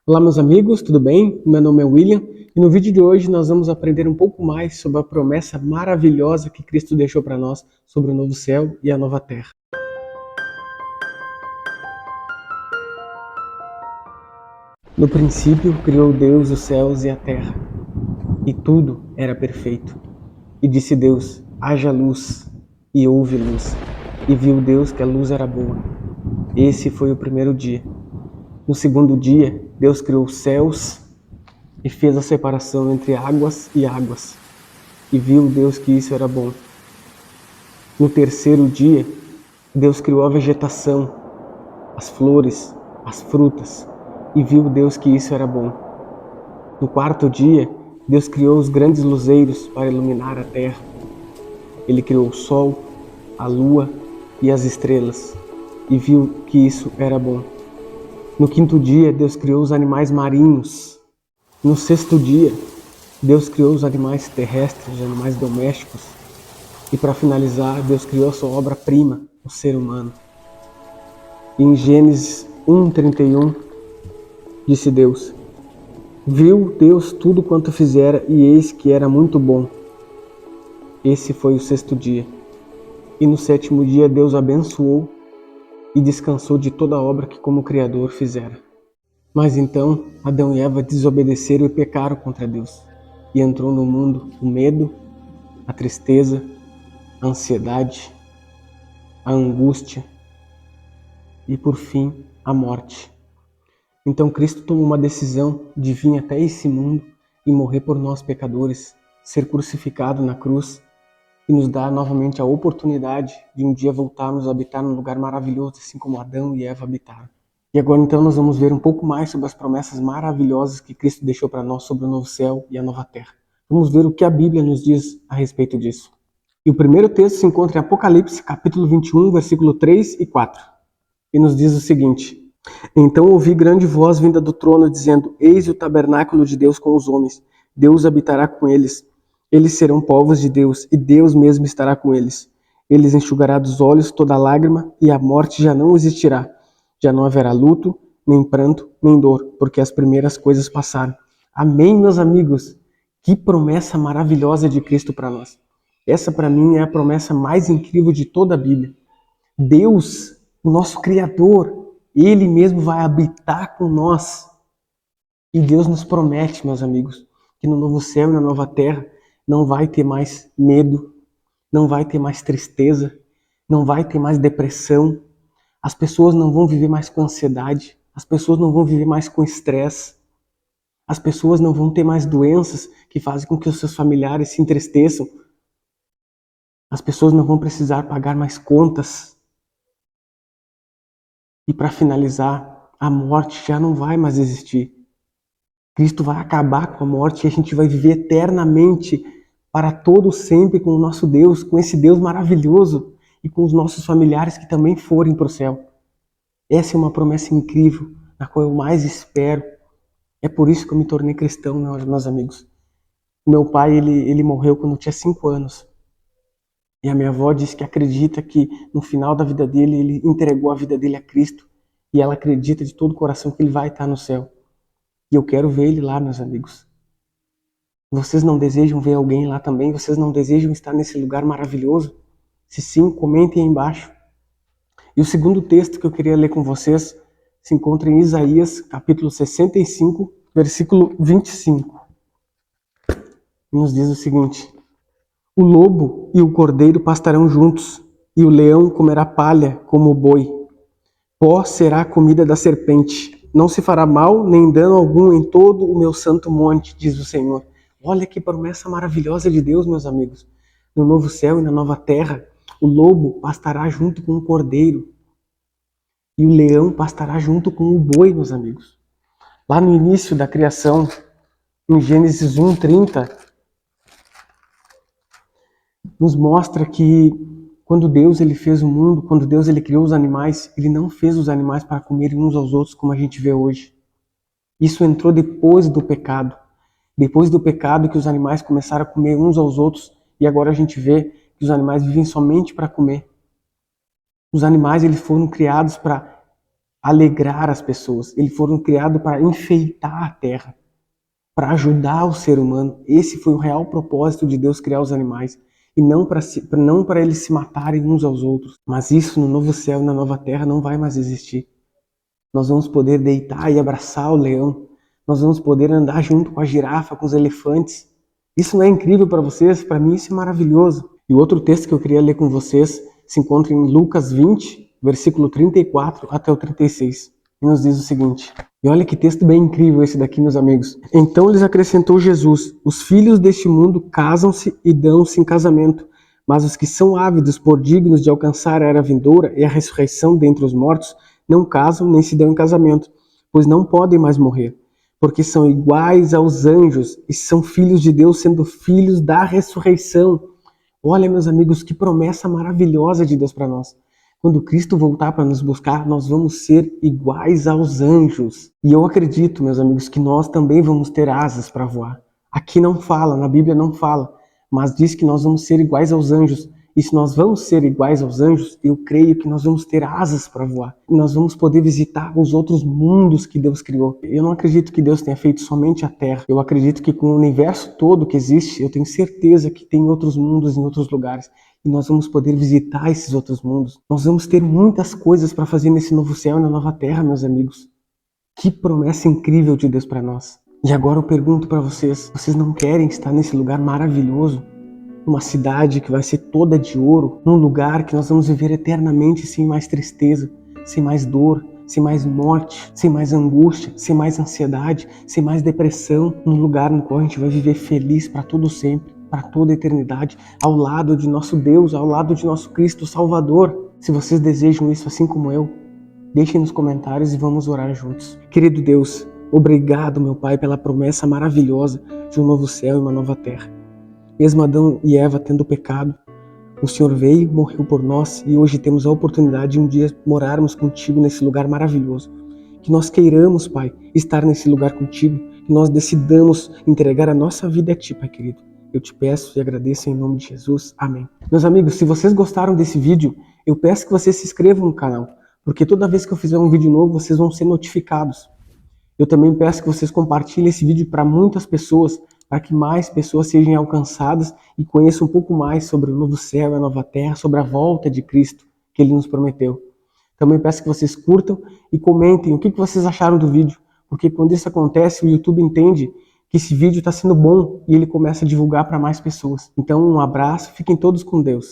Olá, meus amigos, tudo bem? Meu nome é William e no vídeo de hoje nós vamos aprender um pouco mais sobre a promessa maravilhosa que Cristo deixou para nós sobre o novo céu e a nova terra. No princípio, criou Deus os céus e a terra, e tudo era perfeito. E disse Deus: haja luz, e houve luz. E viu Deus que a luz era boa. Esse foi o primeiro dia. No segundo dia, Deus criou os céus e fez a separação entre águas e águas. E viu Deus que isso era bom. No terceiro dia, Deus criou a vegetação, as flores, as frutas, e viu Deus que isso era bom. No quarto dia, Deus criou os grandes luzeiros para iluminar a terra. Ele criou o sol, a lua e as estrelas, e viu que isso era bom. No quinto dia, Deus criou os animais marinhos. No sexto dia, Deus criou os animais terrestres, os animais domésticos. E para finalizar, Deus criou a sua obra-prima, o ser humano. E em Gênesis 1:31, disse Deus: viu Deus tudo quanto fizera, e eis que era muito bom. Esse foi o sexto dia. E no sétimo dia, Deus abençoou e descansou de toda a obra que como Criador fizera. Mas então, Adão e Eva desobedeceram e pecaram contra Deus. E entrou no mundo o medo, a tristeza, a ansiedade, a angústia e, por fim, a morte. Então Cristo tomou uma decisão de vir até esse mundo e morrer por nós pecadores, ser crucificado na cruz e nos dar novamente a oportunidade de um dia voltarmos a habitar num lugar maravilhoso, assim como Adão e Eva habitaram. E agora então nós vamos ver um pouco mais sobre as promessas maravilhosas que Cristo deixou para nós sobre o novo céu e a nova terra. Vamos ver o que a Bíblia nos diz a respeito disso. E o primeiro texto se encontra em Apocalipse, capítulo 21, versículo 3 e 4. E nos diz o seguinte: então ouvi grande voz vinda do trono, dizendo: eis o tabernáculo de Deus com os homens. Deus habitará com eles. Eles serão povos de Deus, e Deus mesmo estará com eles. Eles enxugará dos olhos toda lágrima, e a morte já não existirá. Já não haverá luto, nem pranto, nem dor, porque as primeiras coisas passaram. Amém, meus amigos? Que promessa maravilhosa de Cristo para nós. Essa, para mim, é a promessa mais incrível de toda a Bíblia. Deus, o nosso Criador, Ele mesmo vai habitar com nós. E Deus nos promete, meus amigos, que no novo céu e na nova terra não vai ter mais medo, não vai ter mais tristeza, não vai ter mais depressão. As pessoas não vão viver mais com ansiedade, as pessoas não vão viver mais com estresse, as pessoas não vão ter mais doenças que fazem com que os seus familiares se entristeçam. As pessoas não vão precisar pagar mais contas. E para finalizar, a morte já não vai mais existir. Cristo vai acabar com a morte e a gente vai viver eternamente para todo sempre com o nosso Deus, com esse Deus maravilhoso e com os nossos familiares que também forem para o céu. Essa é uma promessa incrível, na qual eu mais espero. É por isso que eu me tornei cristão, meus amigos. Meu pai, ele morreu quando eu tinha 5 anos. E a minha avó disse que acredita que no final da vida dele, ele entregou a vida dele a Cristo. E ela acredita de todo o coração que ele vai estar no céu. E eu quero ver ele lá, meus amigos. Vocês não desejam ver alguém lá também? Vocês não desejam estar nesse lugar maravilhoso? Se sim, comentem aí embaixo. E o segundo texto que eu queria ler com vocês se encontra em Isaías, capítulo 65, versículo 25. E nos diz o seguinte: o lobo e o cordeiro pastarão juntos, e o leão comerá palha como o boi. Pó será a comida da serpente. Não se fará mal nem dano algum em todo o meu santo monte, diz o Senhor. Olha que promessa maravilhosa de Deus, meus amigos. No novo céu e na nova terra, o lobo pastará junto com o cordeiro. E o leão pastará junto com o boi, meus amigos. Lá no início da criação, em Gênesis 1:30, nos mostra que quando Deus ele fez o mundo, quando Deus ele criou os animais, ele não fez os animais para comerem uns aos outros como a gente vê hoje. Isso entrou depois do pecado. Depois do pecado que os animais começaram a comer uns aos outros e agora a gente vê que os animais vivem somente para comer. Os animais eles foram criados para alegrar as pessoas. Eles foram criados para enfeitar a terra, para ajudar o ser humano. Esse foi o real propósito de Deus criar os animais. E não para eles se matarem uns aos outros. Mas isso no novo céu e na nova terra não vai mais existir. Nós vamos poder deitar e abraçar o leão. Nós vamos poder andar junto com a girafa, com os elefantes. Isso não é incrível para vocês? Para mim isso é maravilhoso. E o outro texto que eu queria ler com vocês se encontra em Lucas 20, versículo 34 até o 36. E nos diz o seguinte. E olha que texto bem incrível esse daqui, meus amigos. Então lhes acrescentou Jesus: os filhos deste mundo casam-se e dão-se em casamento, mas os que são ávidos por dignos de alcançar a era vindoura e a ressurreição dentre os mortos, não casam nem se dão em casamento, pois não podem mais morrer, porque são iguais aos anjos e são filhos de Deus, sendo filhos da ressurreição. Olha, meus amigos, que promessa maravilhosa de Deus para nós. Quando Cristo voltar para nos buscar, nós vamos ser iguais aos anjos. E eu acredito, meus amigos, que nós também vamos ter asas para voar. Aqui não fala, na Bíblia não fala, mas diz que nós vamos ser iguais aos anjos. E se nós vamos ser iguais aos anjos, eu creio que nós vamos ter asas para voar. E nós vamos poder visitar os outros mundos que Deus criou. Eu não acredito que Deus tenha feito somente a Terra. Eu acredito que com o universo todo que existe, eu tenho certeza que tem outros mundos em outros lugares. E nós vamos poder visitar esses outros mundos. Nós vamos ter muitas coisas para fazer nesse novo céu e na nova terra, meus amigos. Que promessa incrível de Deus para nós. E agora eu pergunto para vocês não querem estar nesse lugar maravilhoso? Numa cidade que vai ser toda de ouro, num lugar que nós vamos viver eternamente sem mais tristeza, sem mais dor, sem mais morte, sem mais angústia, sem mais ansiedade, sem mais depressão, num lugar no qual a gente vai viver feliz para todo sempre, para toda a eternidade, ao lado de nosso Deus, ao lado de nosso Cristo Salvador. Se vocês desejam isso assim como eu, deixem nos comentários e vamos orar juntos. Querido Deus, obrigado, meu Pai, pela promessa maravilhosa de um novo céu e uma nova terra. Mesmo Adão e Eva tendo pecado, o Senhor veio, morreu por nós e hoje temos a oportunidade de um dia morarmos contigo nesse lugar maravilhoso. Que nós queiramos, Pai, estar nesse lugar contigo, que nós decidamos entregar a nossa vida a Ti, Pai querido. Eu te peço e agradeço em nome de Jesus. Amém. Meus amigos, se vocês gostaram desse vídeo, eu peço que vocês se inscrevam no canal, porque toda vez que eu fizer um vídeo novo, vocês vão ser notificados. Eu também peço que vocês compartilhem esse vídeo para muitas pessoas, para que mais pessoas sejam alcançadas e conheçam um pouco mais sobre o novo céu e a nova terra, sobre a volta de Cristo que Ele nos prometeu. Também peço que vocês curtam e comentem o que vocês acharam do vídeo, porque quando isso acontece, o YouTube entende que esse vídeo está sendo bom e ele começa a divulgar para mais pessoas. Então, um abraço, fiquem todos com Deus.